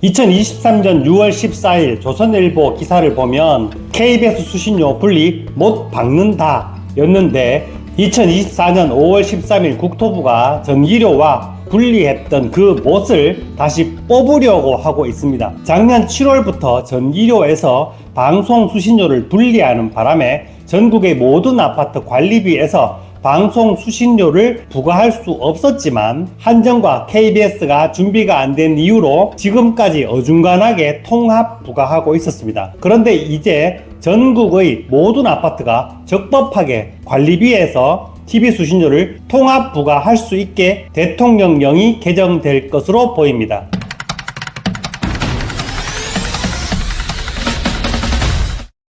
2023년 6월 14일 조선일보 기사를 보면 KBS 수신료 분리 못 박는다 였는데 2024년 5월 13일 국토부가 전기료와 분리했던 그 못을 다시 뽑으려고 하고 있습니다. 작년 7월부터 전기료에서 방송 수신료를 분리하는 바람에 전국의 모든 아파트 관리비에서 방송 수신료를 부과할 수 없었지만 한전과 KBS가 준비가 안 된 이유로 지금까지 어중간하게 통합 부과하고 있었습니다. 그런데 이제 전국의 모든 아파트가 적법하게 관리비에서 TV 수신료를 통합 부과할 수 있게 대통령령이 개정될 것으로 보입니다.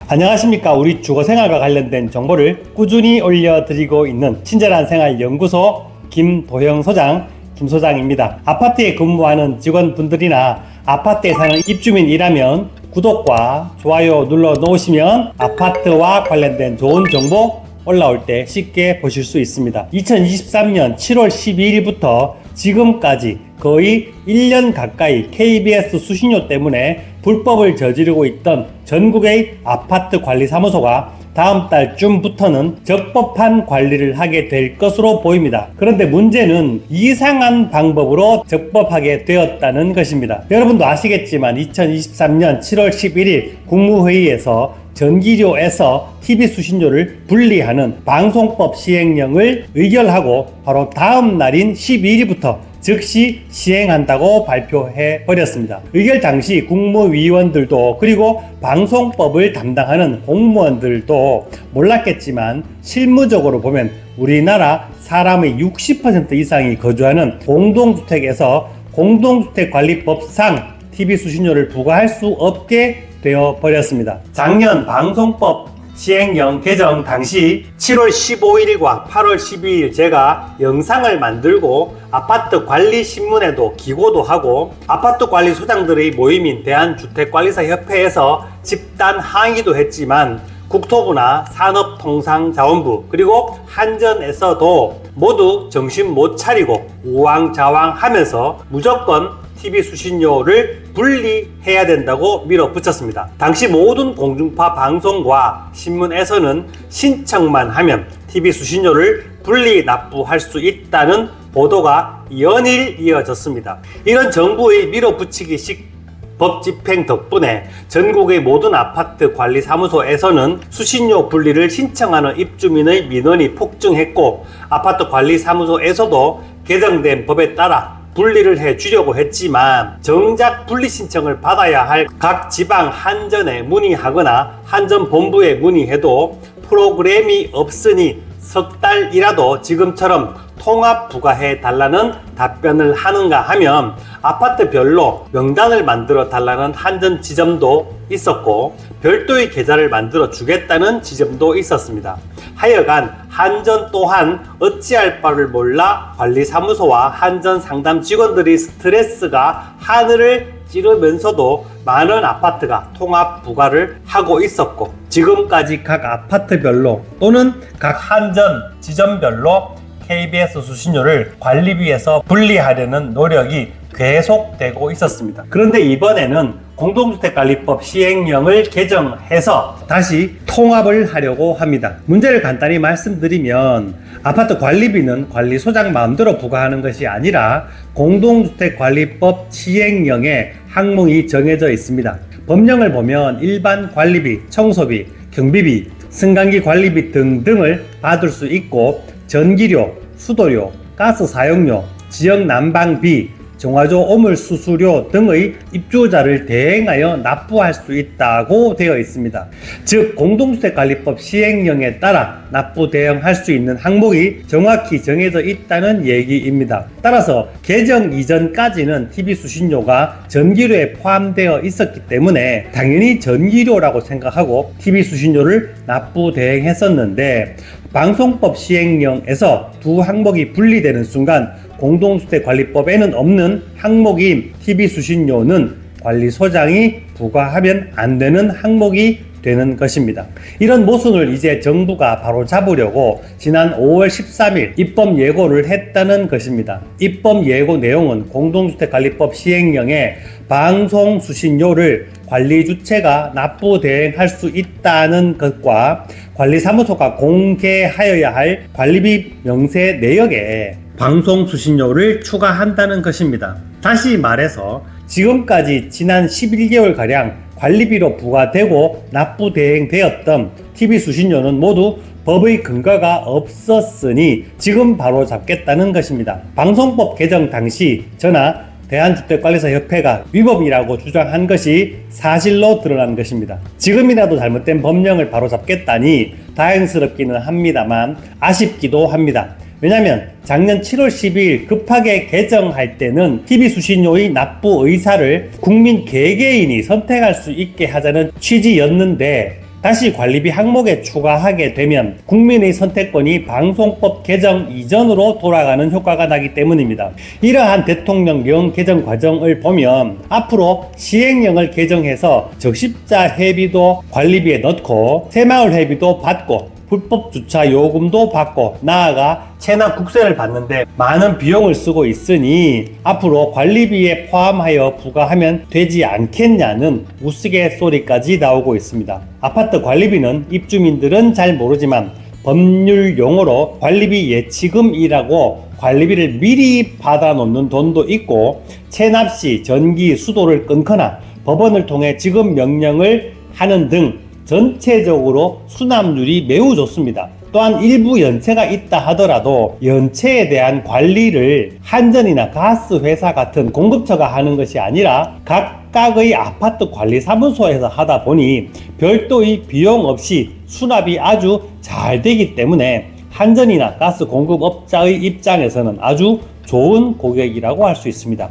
안녕하십니까. 우리 주거생활과 관련된 정보를 꾸준히 올려드리고 있는 친절한 생활 연구소 김도형 소장, 김 소장입니다. 아파트에 근무하는 직원분들이나 아파트에 사는 입주민이라면 구독과 좋아요 눌러 놓으시면 아파트와 관련된 좋은 정보 올라올 때 쉽게 보실 수 있습니다. 2023년 7월 12일부터 지금까지 거의 1년 가까이 KBS 수신료 때문에 불법을 저지르고 있던 전국의 아파트 관리사무소가 다음 달쯤부터는 적법한 관리를 하게 될 것으로 보입니다. 그런데 문제는 이상한 방법으로 적법하게 되었다는 것입니다. 여러분도 아시겠지만 2023년 7월 11일 국무회의에서 전기료에서 TV 수신료를 분리하는 방송법 시행령을 의결하고 바로 다음 날인 12일부터 즉시 시행한다고 발표해 버렸습니다. 의결 당시 국무위원들도 그리고 방송법을 담당하는 공무원들도 몰랐겠지만 실무적으로 보면 우리나라 사람의 60% 이상이 거주하는 공동주택에서 공동주택관리법상 TV 수신료를 부과할 수 없게 되어 버렸습니다. 작년 방송법 시행령 개정 당시 7월 15일과 8월 12일 제가 영상을 만들고 아파트 관리 신문에도 기고도 하고 아파트 관리 소장들의 모임인 대한주택관리사협회에서 집단 항의도 했지만 국토부나 산업통상자원부 그리고 한전에서도 모두 정신 못 차리고 우왕좌왕하면서 무조건 TV 수신료를 분리해야 된다고 밀어붙였습니다. 당시 모든 공중파 방송과 신문에서는 신청만 하면 TV 수신료를 분리 납부할 수 있다는 보도가 연일 이어졌습니다. 이런 정부의 밀어붙이기식 법 집행 덕분에 전국의 모든 아파트 관리사무소에서는 수신료 분리를 신청하는 입주민의 민원이 폭증했고 아파트 관리사무소에서도 개정된 법에 따라 분리를 해주려고 했지만 정작 분리 신청을 받아야 할 각 지방 한전에 문의하거나 한전 본부에 문의해도 프로그램이 없으니 석 달이라도 지금처럼 통합 부과해 달라는 답변을 하는가 하면 아파트별로 명단을 만들어 달라는 한전 지점도 있었고 별도의 계좌를 만들어 주겠다는 지점도 있었습니다. 하여간 한전 또한 어찌할 바를 몰라 관리사무소와 한전 상담 직원들이 스트레스가 하늘을 찌르면서도 많은 아파트가 통합 부과를 하고 있었고 지금까지 각 아파트별로 또는 각 한전 지점별로 KBS 수신료를 관리비에서 분리하려는 노력이 계속되고 있었습니다. 그런데 이번에는 공동주택관리법 시행령을 개정해서 다시 통합을 하려고 합니다. 문제를 간단히 말씀드리면 아파트 관리비는 관리소장 마음대로 부과하는 것이 아니라 공동주택관리법 시행령에 항목이 정해져 있습니다. 법령을 보면 일반 관리비, 청소비, 경비비, 승강기 관리비 등등을 받을 수 있고 전기료, 수도료, 가스 사용료, 지역 난방비, 정화조 오물 수수료 등의 입주자를 대행하여 납부할 수 있다고 되어 있습니다. 즉 공동주택관리법 시행령에 따라 납부 대행할 수 있는 항목이 정확히 정해져 있다는 얘기입니다. 따라서 개정 이전까지는 TV 수신료가 전기료에 포함되어 있었기 때문에 당연히 전기료라고 생각하고 TV 수신료를 납부 대행했었는데 방송법 시행령에서 두 항목이 분리되는 순간 공동주택관리법에는 없는 항목인 TV 수신료는 관리소장이 부과하면 안 되는 항목이 되는 것입니다. 이런 모순을 이제 정부가 바로 잡으려고 지난 5월 13일 입법 예고를 했다는 것입니다. 입법 예고 내용은 공동주택관리법 시행령에 방송 수신료를 관리 주체가 납부 대행할 수 있다는 것과 관리사무소가 공개하여야 할 관리비 명세 내역에 방송 수신료를 추가한다는 것입니다. 다시 말해서 지금까지 지난 11개월가량 관리비로 부과되고 납부 대행되었던 TV 수신료는 모두 법의 근거가 없었으니 지금 바로 잡겠다는 것입니다. 방송법 개정 당시 저나 대한주택관리사협회가 위법이라고 주장한 것이 사실로 드러난 것입니다. 지금이라도 잘못된 법령을 바로 잡겠다니 다행스럽기는 합니다만 아쉽기도 합니다. 왜냐하면 작년 7월 12일 급하게 개정할 때는 TV 수신료의 납부 의사를 국민 개개인이 선택할 수 있게 하자는 취지였는데 다시 관리비 항목에 추가하게 되면 국민의 선택권이 방송법 개정 이전으로 돌아가는 효과가 나기 때문입니다. 이러한 대통령령 개정 과정을 보면 앞으로 시행령을 개정해서 적십자 회비도 관리비에 넣고 새마을 회비도 받고 불법 주차 요금도 받고 나아가 체납 국세를 받는데 많은 비용을 쓰고 있으니 앞으로 관리비에 포함하여 부과하면 되지 않겠냐는 우스갯소리까지 나오고 있습니다. 아파트 관리비는 입주민들은 잘 모르지만 법률 용어로 관리비 예치금이라고 관리비를 미리 받아놓는 돈도 있고 체납 시 전기, 수도를 끊거나 법원을 통해 지급 명령을 하는 등 전체적으로 수납률이 매우 좋습니다. 또한 일부 연체가 있다 하더라도 연체에 대한 관리를 한전이나 가스회사 같은 공급처가 하는 것이 아니라 각각의 아파트 관리사무소에서 하다 보니 별도의 비용 없이 수납이 아주 잘 되기 때문에 한전이나 가스 공급업자의 입장에서는 아주 좋은 고객이라고 할 수 있습니다.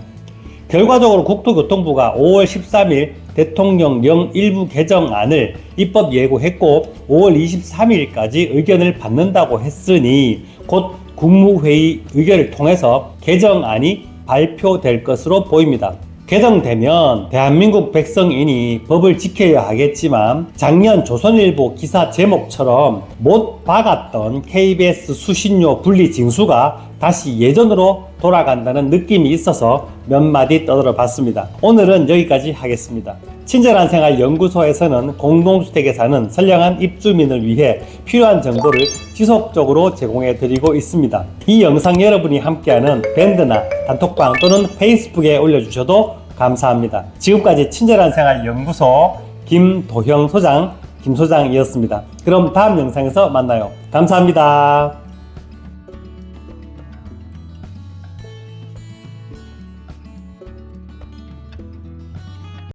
결과적으로 국토교통부가 5월 13일 대통령령 일부 개정안을 입법 예고했고 5월 23일까지 의견을 받는다고 했으니 곧 국무회의 의결을 통해서 개정안이 발표될 것으로 보입니다. 개정되면 대한민국 백성이니 법을 지켜야 하겠지만 작년 조선일보 기사 제목처럼 못 박았던 KBS 수신료 분리 징수가 다시 예전으로 돌아간다는 느낌이 있어서 몇 마디 떠들어 봤습니다. 오늘은 여기까지 하겠습니다. 친절한 생활 연구소에서는 공동주택에 사는 선량한 입주민을 위해 필요한 정보를 지속적으로 제공해 드리고 있습니다. 이 영상 여러분이 함께하는 밴드나 단톡방 또는 페이스북에 올려주셔도 감사합니다. 지금까지 친절한 생활 연구소 김도형 소장, 김 소장이었습니다. 그럼 다음 영상에서 만나요. 감사합니다.